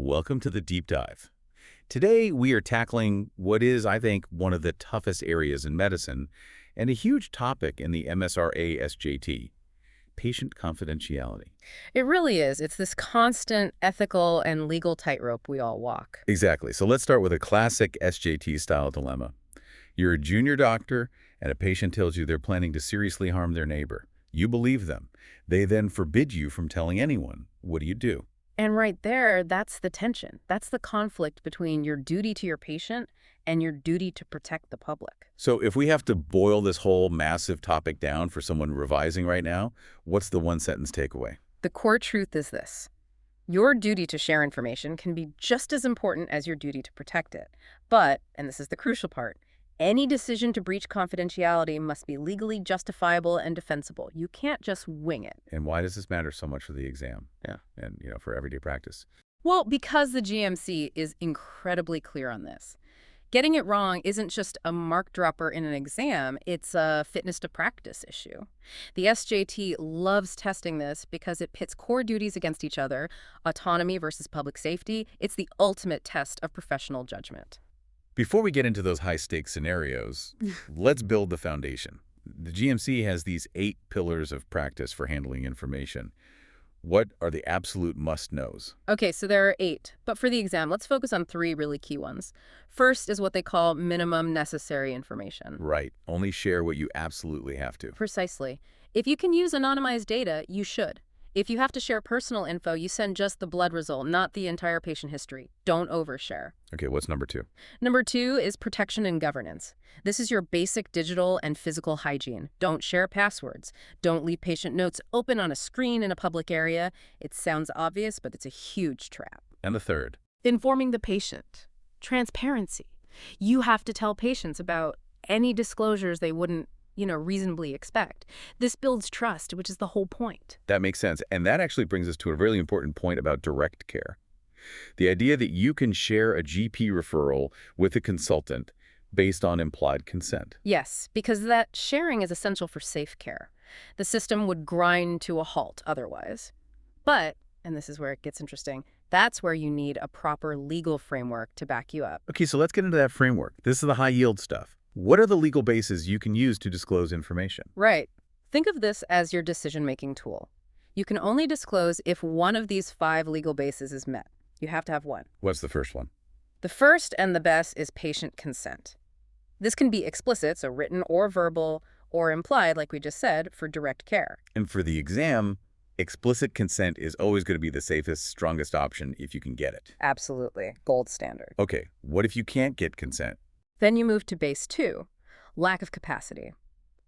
Welcome to the deep dive. Today, we are tackling what is, I think, one of the toughest areas in medicine and a huge topic in the MSRA SJT, patient confidentiality. It really is. It's this constant ethical and legal tightrope we all walk. Exactly. So let's start with a classic SJT-style dilemma. You're a junior doctor, and a patient tells you they're planning to seriously harm their neighbor. You believe them. They then forbid you from telling anyone. What do? And right there, that's the tension. That's the conflict between your duty to your patient and your duty to protect the public. So if we have to boil this whole massive topic down for someone revising right now, what's the one-sentence takeaway? The core truth is this. Your duty to share information can be just as important as your duty to protect it. But, and this is the crucial part, any decision to breach confidentiality must be legally justifiable and defensible. You can't just wing it. And why does this matter so much for the exam? And, for everyday practice? Well, because the GMC is incredibly clear on this. Getting it wrong isn't just a mark dropper in an exam, it's a fitness to practice issue. The SJT loves testing this because it pits core duties against each other, autonomy versus public safety. It's the ultimate test of professional judgment. Before we get into those high-stakes scenarios, let's build the foundation. The GMC has these 8 pillars of practice for handling information. What are the absolute must-knows? Okay, so there are 8, but for the exam, let's focus on 3 really key ones. First is what they call minimum necessary information. Right. Only share what you absolutely have to. Precisely. If you can use anonymized data, you should. If you have to share personal info, you send just the blood result, not the entire patient history. Don't overshare. Okay, what's number 2? Number 2 is protection and governance. This is your basic digital and physical hygiene. Don't share passwords. Don't leave patient notes open on a screen in a public area. It sounds obvious, but it's a huge trap. And the 3rd? Informing the patient. Transparency. You have to tell patients about any disclosures they wouldn't reasonably expect. This builds trust, which is the whole point. That makes sense. And that actually brings us to a really important point about direct care. The idea that you can share a GP referral with a consultant based on implied consent. Yes, because that sharing is essential for safe care. The system would grind to a halt otherwise. But, and this is where it gets interesting, that's where you need a proper legal framework to back you up. Okay, so let's get into that framework. This is the high-yield stuff. What are the legal bases you can use to disclose information? Right. Think of this as your decision-making tool. You can only disclose if one of these 5 legal bases is met. You have to have one. What's the first one? The first and the best is patient consent. This can be explicit, so written or verbal, or implied, like we just said, for direct care. And for the exam, explicit consent is always going to be the safest, strongest option if you can get it. Absolutely. Gold standard. Okay, what if you can't get consent? Then you move to base 2, lack of capacity.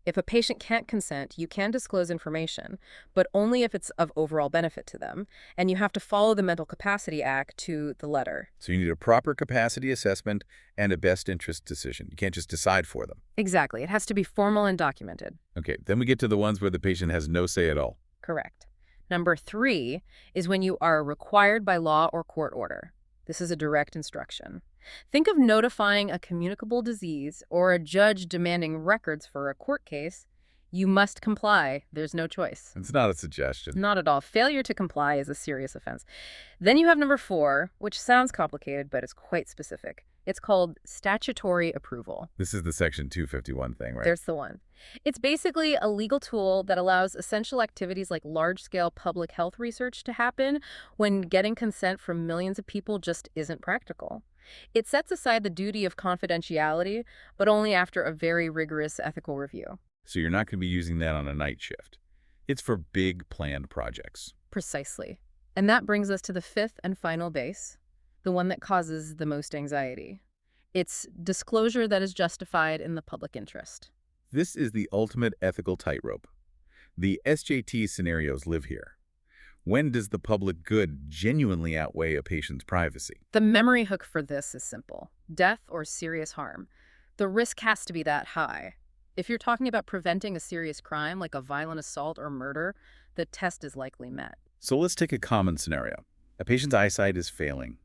If a patient can't consent, you can disclose information, but only if it's of overall benefit to them, and you have to follow the Mental Capacity Act to the letter. So you need a proper capacity assessment and a best interest decision. You can't just decide for them. Exactly. It has to be formal and documented. Okay, then we get to the ones where the patient has no say at all. Correct. Number 3 is when you are required by law or court order. This is a direct instruction. Think of notifying a communicable disease or a judge demanding records for a court case. You must comply. There's no choice. It's not a suggestion. Not at all. Failure to comply is a serious offense. Then you have number 4, which sounds complicated, but it's quite specific. It's called statutory approval. This is the Section 251 thing, right? There's the one. It's basically a legal tool that allows essential activities like large-scale public health research to happen when getting consent from millions of people just isn't practical. It sets aside the duty of confidentiality, but only after a very rigorous ethical review. So you're not going to be using that on a night shift. It's for big planned projects. Precisely. And that brings us to the 5th and final base, the one that causes the most anxiety. It's disclosure that is justified in the public interest. This is the ultimate ethical tightrope. The SJT scenarios live here. When does the public good genuinely outweigh a patient's privacy? The memory hook for this is simple. Death or serious harm. The risk has to be that high. If you're talking about preventing a serious crime like a violent assault or murder, the test is likely met. So let's take a common scenario. A patient's eyesight is failing,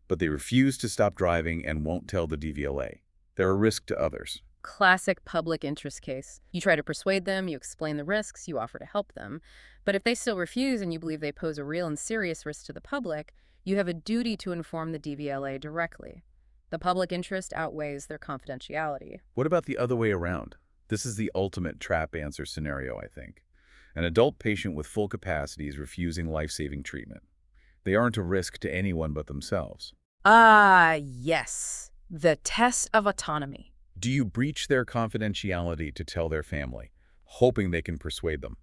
but they refuse to stop driving and won't tell the DVLA. They're a risk to others. Classic public interest case. You try to persuade them, you explain the risks, you offer to help them. But if they still refuse and you believe they pose a real and serious risk to the public, You have a duty to inform the DVLA directly. The public interest outweighs their confidentiality. What about the other way around? This is the ultimate trap answer scenario, I think. An adult patient with full capacity is refusing life-saving treatment. They aren't a risk to anyone but themselves. Ah, yes. The test of autonomy. Do you breach their confidentiality to tell their family, hoping they can persuade them?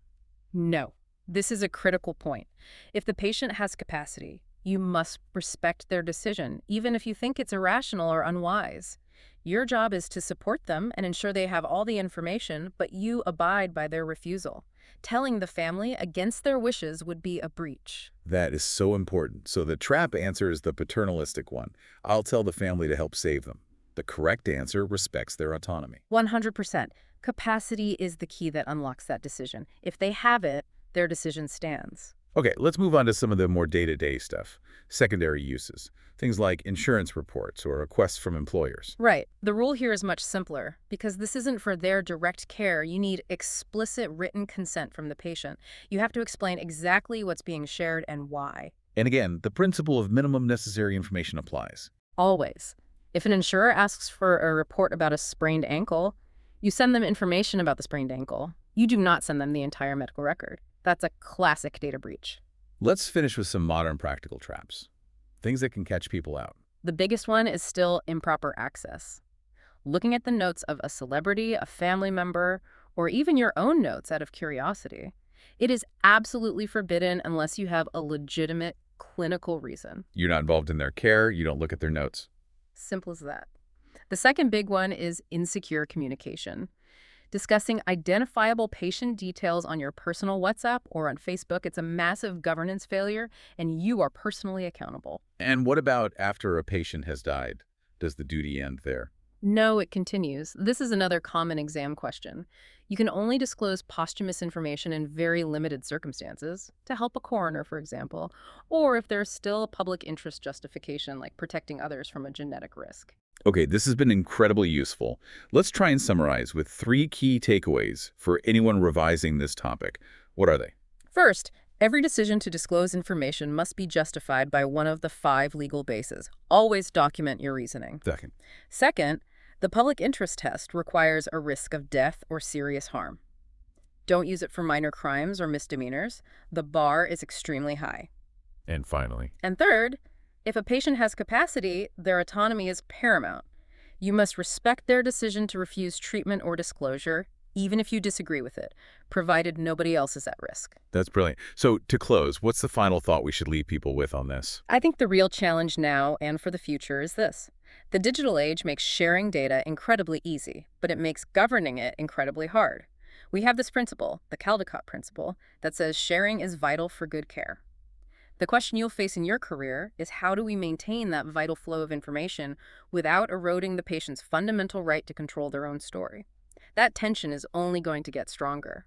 No. This is a critical point. If the patient has capacity, you must respect their decision, even if you think it's irrational or unwise. Your job is to support them and ensure they have all the information, but you abide by their refusal. Telling the family against their wishes would be a breach. That is so important. So the trap answer is the paternalistic one. I'll tell the family to help save them. The correct answer respects their autonomy. 100%. Capacity is the key that unlocks that decision. If they have it, their decision stands. Okay, let's move on to some of the more day-to-day stuff. Secondary uses. Things like insurance reports or requests from employers. Right. The rule here is much simpler. Because this isn't for their direct care, you need explicit written consent from the patient. You have to explain exactly what's being shared and why. And again, the principle of minimum necessary information applies. Always. If an insurer asks for a report about a sprained ankle, you send them information about the sprained ankle. You do not send them the entire medical record. That's a classic data breach. Let's finish with some modern practical traps. Things that can catch people out. The biggest one is still improper access. Looking at the notes of a celebrity, a family member, or even your own notes out of curiosity. It is absolutely forbidden unless you have a legitimate clinical reason. You're not involved in their care, you don't look at their notes. Simple as that. The second big one is insecure communication. Discussing identifiable patient details on your personal WhatsApp or on Facebook, it's a massive governance failure, and you are personally accountable. And what about after a patient has died? Does the duty end there? No, it continues. This is another common exam question. You can only disclose posthumous information in very limited circumstances, to help a coroner, for example, or if there's still a public interest justification, like protecting others from a genetic risk. Okay, this has been incredibly useful. Let's try and summarize with 3 key takeaways for anyone revising this topic. What are they? First, every decision to disclose information must be justified by one of the 5 legal bases. Always document your reasoning. Second, the public interest test requires a risk of death or serious harm. Don't use it for minor crimes or misdemeanors. The bar is extremely high. And finally. And third, if a patient has capacity, their autonomy is paramount. You must respect their decision to refuse treatment or disclosure, even if you disagree with it, provided nobody else is at risk. That's brilliant. So to close, what's the final thought we should leave people with on this? I think the real challenge now and for the future is this. The digital age makes sharing data incredibly easy, but it makes governing it incredibly hard. We have this principle, the Caldecott principle, that says sharing is vital for good care. The question you'll face in your career is how do we maintain that vital flow of information without eroding the patient's fundamental right to control their own story? That tension is only going to get stronger.